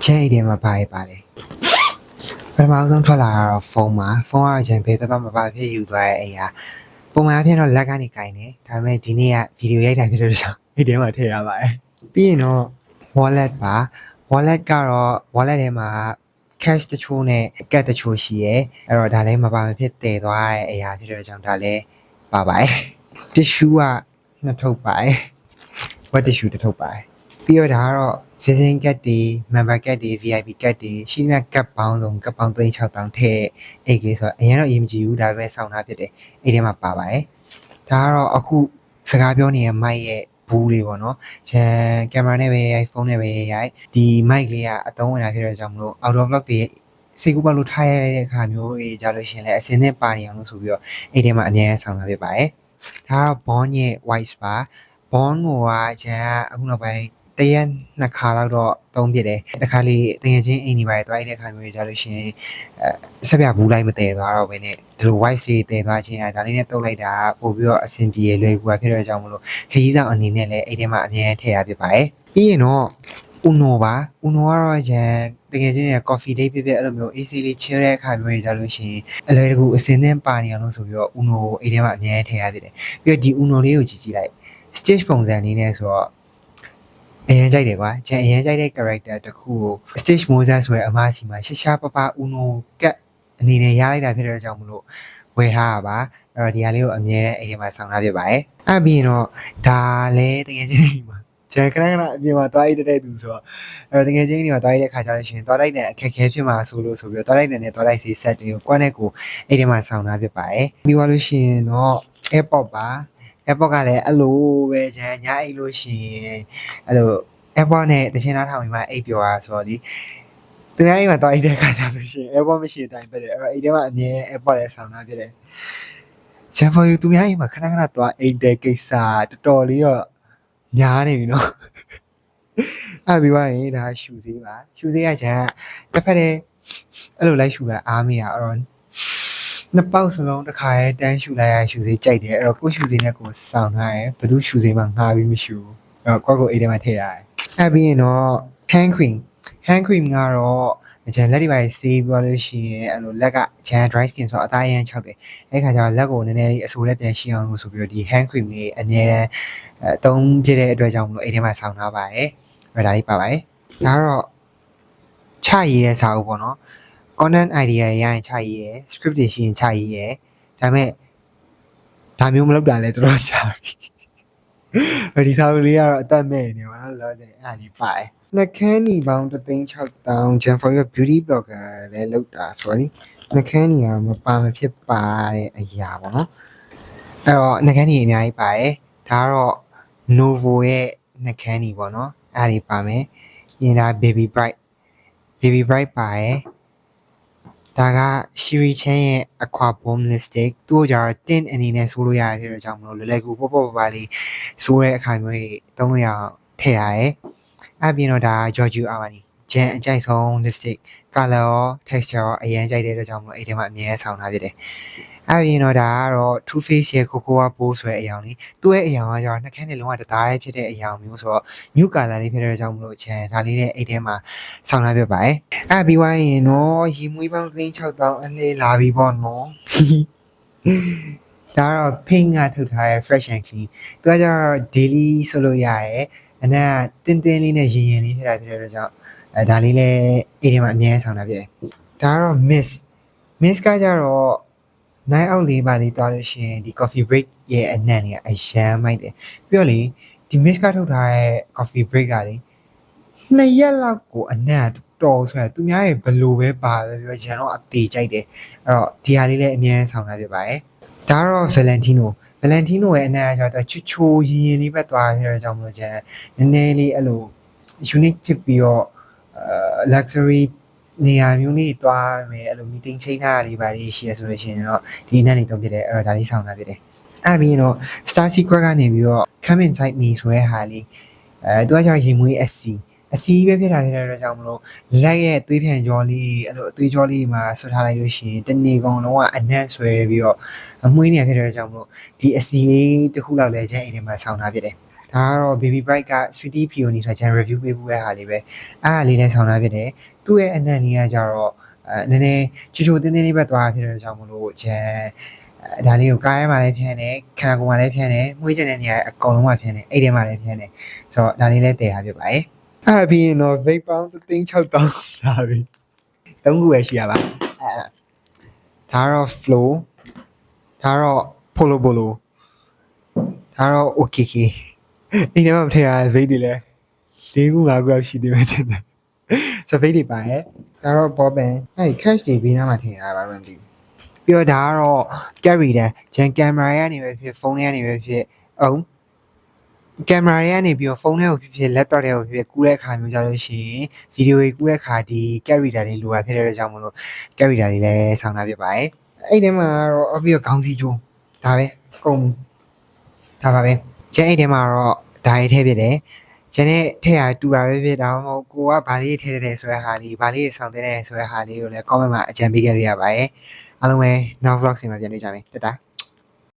ချဲအိတ်ထဲမှာပါရပါလေပထမဆုံးထွက်လာတော့ဖုန်းကတော့ချန်ဘေးတော့မပါဖြစ်ယူသွားတဲ့အိမ်ဟာပုံမှန်အဖြစ်တော့လက်ကနေကင်နေဒါပေမဲ့ဒီနေ့ကဗီဒီယိုရိုက်တာဖြစ်လို့ကြောင့်အိတ်ထဲမှာထည့်ရပါတယ်ပြီးရင်တော့ wallet ပါ wallet ကတော့ wallet ထဲမှာ cash တချို့နဲ့ card တချို့ရှိရဲအဲ့တော့ဒါလည်းမပါမဖြစ်တည်သွားတဲ့အရာဖြစ်တဲ့ကြောင့်ဒါလည်းပါပါတယ် tissue ကနှစ်ထုပ်ပါတယ် wet tissue တစ်ထုပ်ပါတယ်ပြီးတော့ဒါကတော့ visiting card တွေ member card တွေ VIP card တွေရှိသမျှ card ပေါင်းစုံ card ပေါင်း36,000ထည့်အိတ်ကလေးဆိုတော့အရင်တော့အရေးမကြီးဘူးဒါပေမဲ့စောင့်ထားဖြစ်တယ်အိတ်ထဲမှာပါပါတယ်ဒါကတော့အခုစကားပြောနေတဲ့ mic ရဲ့ဘူးလေးပေါ့နော်ဂျန်ကင်မရာနဲ့ပဲရိုက်ဖုန်းနဲ့ပဲရိုက်ဒီ mic လေးကအသုံးဝင်တာဖြစ်တဲ့ကြောင့်မလို့ outdoor vlog တွေစိတ်ကူးပေါက်လို့ထားရတဲ့အခါမျိုးတွေကြလို့ရှင်လဲအစင်းနဲ့ပါနေအောင်လို့ဆိုပြီးတော့အိတ်ထဲမှာအများကြီးဆောင်ထားဖြစ်ပါတယ်ဒါကတော့ Bond ရဲ့ white ပါ Bond ကိုကဂျန်ကအခုနောက်ပိုင်းတရက်နှစ်ခါလောက်တော့သုံးဖြစ်တယ်တစ်ခါလေးတကယ်ချင်းအိမ်နေပါတယ်တွားရတဲ့ခါမျိုးတွေကြလို့ရှင်ဆက်ပြဘူးလိုက်မတည်သွားတော့ဘဲနဲ့ဒီလို white လေးတည်သွားခြင်းဒါလေးနဲ့တုပ်လိုက်တာပို့ပြီးတော့အဆင်ပြေလွယ်ကူတာဖြစ်တဲ့အကြောင်းမလို့ခရီးဆောင်အနေနဲ့လည်းအိမ်ထဲမှာအများကြီးထည့်ရဖြစ်ပါတယ်ပြီးရင်တော့ Uno ပါ Uno ကတော့ဂျန်တကယ်ချင်း coffee date ဖြစ်အဲ့လိုမျိုး AC လေး chill တဲ့အခါမျိုးတွေကြလို့ရှင်အလွယ်တကူအစင်းနဲ့ပါနေအောင်လို့ဆိုပြီးတော့ Uno ကိုအိမ်ထဲမှာအများကြီးထည့်ရဖြစ်တယ်ပြီးတော့ဒီ Uno လေးကိုကြည့်လိုက် stage ပုံစံလေးနဲ့ဆိုတော့အရင်ကြိုက်တယ်ကွာဂျန်အရင်ကြိုက်တဲ့ character တစ်ခုကို stage Moses ဆိုတဲ့အမစီမှာရှာရှာပပ Uno ကတ်အနေနဲ့ရလိုက်တာဖြစ်တဲ့အကြောင်းမလို့ဝယ်ထားတာပါအဲ့တော့ဒီဟာလေးကိုအမြဲတမ်းအိမ်ထဲမှာဆောင်းထားဖြစ်ပါတယ်အဲ့ပြီးရင်တော့ဒါလည်းတကယ်ချင်းဒီမှာဂျန်ခဏခဏအပြင်မှာသွားရတဲ့သူဆိုတော့အဲ့တော့တကယ်ချင်းဒီမှာသွားရတဲ့ခါကျလို့ရှိရင်သွားလိုက်တဲ့အခက်အခဲဖြစ်မှာဆိုလို့ဆိုပြီးတော့သွားလိုက်တဲ့နဲ့သွားလိုက်စီ set တွေကိုကွက်နဲ့ကိုအိမ်ထဲမှာဆောင်းထားဖြစ်ပါတယ်ပြီးသွားလို့ရှိရင်တော့ airport ပါ airport ကလည်းအဲ့လိုပဲဂျန်ညအိတ်လို့ရှိရင်အဲ့လို airport နဲ့တချင်းသားထောင်ပြီးမှအိတ်ပြောတာဆိုတော့ဒီသူများအိမ်မှာသွားရတဲ့ခါကျလို့ရှိရင် airport မရှိတဲ့အတိုင်းပဲတယ်အဲ့တော့အိမ်ထဲမှာအမြဲ airport လည်းဆောင်းထားဖြစ်တယ်ဂျန် for you သူများအိမ်မှာခဏခဏသွားအိတ်တဲ့ကိစ္စတော်တော်လေးတော့ညားနေပြီနော်အဲ့ပြီးသွားရင်ဒါရှူသေးပါရှူသေးရချင်တစ်ဖက်တည်းအဲ့လိုလိုက်ရှူတာအားမရအဲ့တော့နှစ်ပေါက်စလုံးတစ်ခါရဲတန်းရှူလိုက်ရရှူသေးကြိုက်တယ်အဲ့တော့ကိုရှူသေးနဲ့ကိုစောင်းထားတယ်ဘယ်သူရှူသေးမှငှားပြီးမရှူအဲ့တော့ကိုအိတ်ထဲမှာထည့်ရတယ်အဲ့ပြီးရင်တော့ hand cream ကတော့ဂျန်လက်တွေပါဆေးပြီးလို့ရှိရင်အဲ့လိုလက်ကဂျန် dry skin ဆိုတော့အသားရမ်းခြောက်တယ်အဲ့ခါကျတော့လက်ကိုနည်းနည်းလေးအဆိုးလက်ပြန်ရှိအောင်လို့ဆိုပြီးတော့ဒီ hand cream လေးအများနဲ့အသုံးဖြစ်တဲ့အတွက်ကြောင့်မလို့အိမ်ထဲမှာဆောင်းထားပါတယ်အဲ့ဒါလေးပါပါတယ်ဒါကတော့ချရည်တဲ့စာအုပ်ပေါ့နော် content idea ရရင်ချရည်တယ် script တွေရှိရင်ချရည်တယ်ဒါပေမဲ့ဒါမျိုးမလုပ်တာလဲတော်တော်ကြာပြီဒီစာအုပ်လေးကတော့အသက်မဲ့နေပါတော့လောဆယ်အဲ့ဒါလေးပါတယ်နှကန်းညီပေါင်း36,000 Gen for your beauty blogger လည်းလောက်တာ sorry နှကန်းညီကမပါမဖြစ်ပါတဲ့အရာပေါ့နော်အဲ့တော့နှကန်းညီအများကြီးပါတယ်ဒါကတော့ Novo ရဲ့နှကန်းညီပေါ့နော်အဲ့ဒါလေးပါမယ်ရင်ဒါ baby bright ပါတယ်ဒါက Shiri Chen ရဲ့ Aqua Bomb Lipstick သူ့ကိုကြတော့ tint အနေနဲ့ဆိုလို့ရတယ်ဖြစ်တော့ကြောင့်မလို့လွယ်လွယ်ကူပေါ့ပေါ့ပါလေးဆိုတဲ့အခါမျိုးတွေသုံးလို့ရအောင်ထည့်ရတယ်အဲ့ပြီးတော့ဒါ Giorgio Armani ဂျန်အကြိုက်ဆုံး lipstick color ရော texture ရောအရင်ကြိုက်တဲ့အတွက်ကြောင့်မလို့အဲ့ဒီမှာအမြဲဆောင်းထားဖြစ်တယ်အဲ့ပြီးတော့ဒါကတော့ Too Faced ရဲ့ Cocoa Pose ဆိုတဲ့အရာလေးသူ့ရဲ့အရာကကျတော့နှကန်းနဲ့လုံးဝတသားရဲဖြစ်တဲ့အရာမျိုးဆိုတော့ new color လေးဖြစ်တဲ့အတွက်ကြောင့်မလို့ဂျန်ဒါလေးနဲ့အဲ့ထဲမှာဆောင်းထားဖြစ်ပါတယ်အဲ့ပြီးွားရင်တော့ရီမွေးပေါင်း36,000အလေးလာပြီပေါ့နော်ဒါကတော့ pink ကထုတ်ထားတဲ့ fresh and clean သူကကျတော့ daily ဆိုလို့ရတယ်အနက်တင်းတင်းလေးနဲ့ရင်လေးဖြစ်တာဖြစ်တဲ့အတွက်ကြောင့်ဒါလေးလည်းအိမ်ထဲမှာအများကြီးဆောင်တာဖြစ်တယ်ဒါကတော့ miss ကကြတော့နိုင်အောင်လေးပါလေးသွားလို့ရှိရင်ဒီ coffee break ရဲ့အနံ့လေးကအရမ်းမိုက်တယ်ပြီးတော့လေဒီ miss ကထုတ်ထားတဲ့ coffee break ကလေ2ရက်လောက်ကိုအနံ့တော်ဆိုရသူများရဲ့ဘလိုပဲပါပဲပြောဂျန်တော့အသေးကြိုက်တယ်အဲ့တော့ဒီဟာလေးလည်းအများကြီးဆောင်တာဖြစ်ပါတယ်ဒါကတော့ Valentino ရဲ့အနံ့အကြောင်းချူချိုရင်လေးပဲသွားရတဲ့အကြောင်းမလို့ဂျန်နည်းနည်းလေးအဲ့လို unique ဖြစ်ပြီးတော့ luxury နေရာမျိုးလေးသွားမယ်အဲ့လို meeting ချိန်ထားလေးပါလေးရှိရဆိုလို့ရှိရင်တော့ဒီအနံ့လေးသုံးဖြစ်တယ်အဲ့တော့ဒါလေးဆောင်တာဖြစ်တယ်အဲ့ပြီးတော့ Star Secret ကနေပြီးတော့ Come Inside Me ဆိုတဲ့ဟာလေးသူကကြောင့်ရင်မွေးအစီးပဲဖြစ်တာဖြစ်တဲ့အတွက်ကြောင့်မလို့လက်ရဲ့သွေးဖြန်ကြောလေးအဲ့လိုအသွေးကြောလေးမှာဆွတ်ထားလိုက်လို့ရှိရင်တနေ့ကုန်လုံးကအနံ့ဆွဲပြီးတော့အမွှေးနေရဖြစ်တဲ့အတွက်ကြောင့်မလို့ဒီအစီလေးတစ်ခုလောက်လဲကျန်အိမ်ထဲမှာဆောင်းထားဖြစ်တယ် ဒါကတော့ Baby Bright က Sweetie Peony ဆိုတဲ့ channel review ပေးဖို့ရဟာလေးပဲအားလေးနဲ့ဆောင်းတာဖြစ်တယ်သူ့ရဲ့အနံ့လေးကကြတော့နည်းနည်းချိုတင်းတင်းလေးပဲသွားဖြစ်တဲ့ကြောင့်မလို့ချန်ဒါလေးကိုကားထဲမှာလည်းဖြန်းတယ်ခန္ဓာကိုယ်မှာလည်းဖြန်းတယ်မွေးချင်တဲ့နေရာအကုန်လုံးမှာဖြန်းတယ်အိတ်ထဲမှာလည်းဖြန်းတယ်ဆိုတော့ဒါလေးလည်းတည်ထားဖြစ်ပါတယ်အဲ့ပြီးရင်တော့ vape pound 36,000လာပြီ3ခုပဲရှိရပါဒါကတော့ flow ဒါကတော့ polo polo ဒါကတော့ okk အိမ်ထဲမှာထည့်ရတဲ့ vape တွေလည်း4ခု5ခုလောက်ရှိသေးတယ်တင်တယ်ဆို vape တွေပါရဲ့ဒါတော့ pop pen အဲ့ cash တွေဘေးနားမှာထည့်ရတာပါမသိဘူးပြီးတော့ဒါကတော့ carry တန်းဂျန်ကင်မရာရဲ့အနေပဲဖြစ်ဖုန်းရဲ့အနေပဲဖြစ်အောင်ကင်မရာရဲ့အနေပြီးတော့ဖုန်းထဲကိုဖြစ်ဖြစ် laptop ထဲကိုဖြစ်ဖြစ်ကူးတဲ့အခါမျိုးကြလို့ရှိရင်ဗီဒီယိုတွေကူးတဲ့အခါဒီ carry တန်းလေးလိုတာဖြစ်တဲ့ကြောင့်မလို့ carry တန်းလေးလည်းဆောင်းတာဖြစ်ပါတယ်အဲ့ဒီမှာတော့ obvious ခေါင်းစည်းကျိုးဒါပဲကုန်ဒါပါပဲကျန်အဲ့ဒီမှာတော့ဒါရေးထည့်ဖြစ်တယ်ကျန်တဲ့ထည့်ရတူတာပဲဖြစ်ဒါမှမဟုတ်ကိုကဘာလေးထည့်တယ်ဆိုတဲ့ဟာလေးဘာလေးဆောင်းတဲ့ဆိုတဲ့ဟာလေးကိုလည်း comment မှာအကြံပေးခဲ့ရပါတယ်အားလုံးပဲနောက် vlog စီမှာပြန်တွေ့ကြမယ်တတာ